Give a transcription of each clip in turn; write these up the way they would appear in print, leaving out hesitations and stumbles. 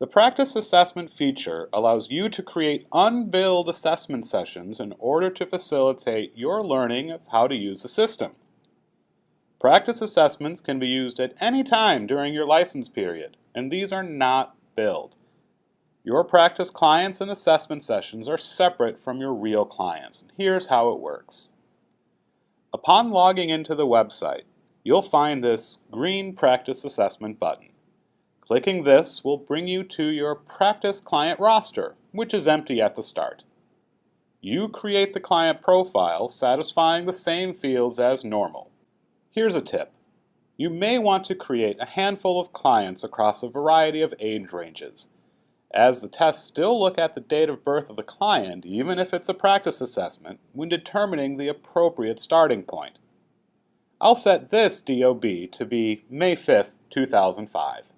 The practice assessment feature allows you to create unbilled assessment sessions in order to facilitate your learning of how to use the system. Practice assessments can be used at any time during your license period, and these are not billed. Your practice clients and assessment sessions are separate from your real clients. Here's how it works. Upon logging into the website, you'll find this green Practice Assessment button. Clicking this will bring you to your practice client roster, which is empty at the start. You create the client profile satisfying the same fields as normal. Here's a tip. You may want to create a handful of clients across a variety of age ranges, as the tests still look at the date of birth of the client, even if it's a practice assessment, when determining the appropriate starting point. I'll set this DOB to be May 5th, 2005.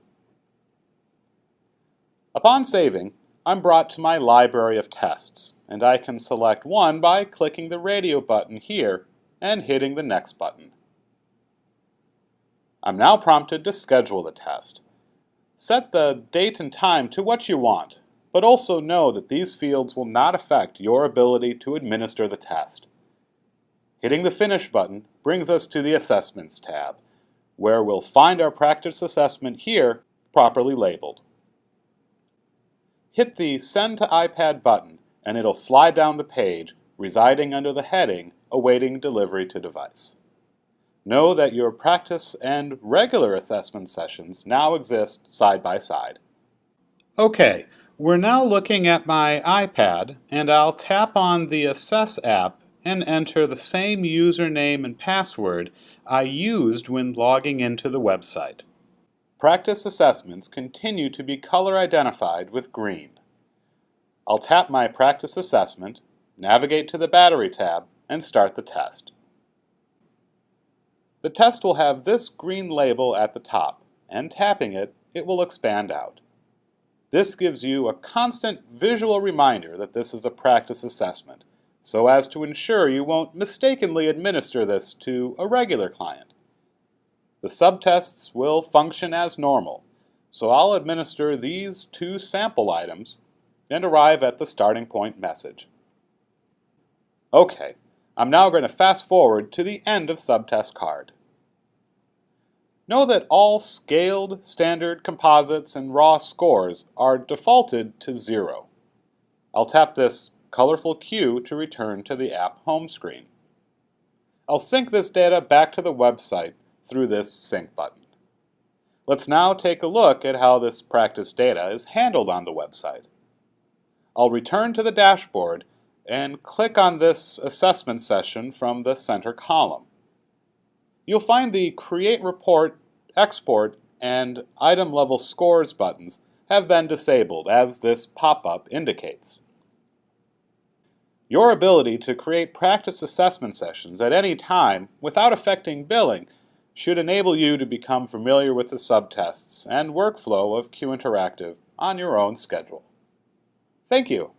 Upon saving, I'm brought to my library of tests, and I can select one by clicking the radio button here and hitting the next button. I'm now prompted to schedule the test. Set the date and time to what you want, but also know that these fields will not affect your ability to administer the test. Hitting the Finish button brings us to the Assessments tab, where we'll find our practice assessment here properly labeled. Hit the Send to iPad button and it'll slide down the page, residing under the heading Awaiting Delivery to Device. Know that your practice and regular assessment sessions now exist side by side. Okay, we're now looking at my iPad, and I'll tap on the Assess app and enter the same username and password I used when logging into the website. Practice assessments continue to be color identified with green. I'll tap my practice assessment, navigate to the Battery tab, and start the test. The test will have this green label at the top, and tapping it, it will expand out. This gives you a constant visual reminder that this is a practice assessment, so as to ensure you won't mistakenly administer this to a regular client. The subtests will function as normal, so I'll administer these two sample items and arrive at the starting point message. Okay, I'm now going to fast forward to the end of subtest card. Know that all scaled, standard, composites, and raw scores are defaulted to 0. I'll tap this colorful Q to return to the app home screen. I'll sync this data back to the website through this Sync button. Let's now take a look at how this practice data is handled on the website. I'll return to the dashboard and click on this assessment session from the center column. You'll find the Create Report, Export, and Item Level Scores buttons have been disabled, as this pop-up indicates. Your ability to create practice assessment sessions at any time without affecting billing should enable you to become familiar with the subtests and workflow of Q Interactive on your own schedule. Thank you.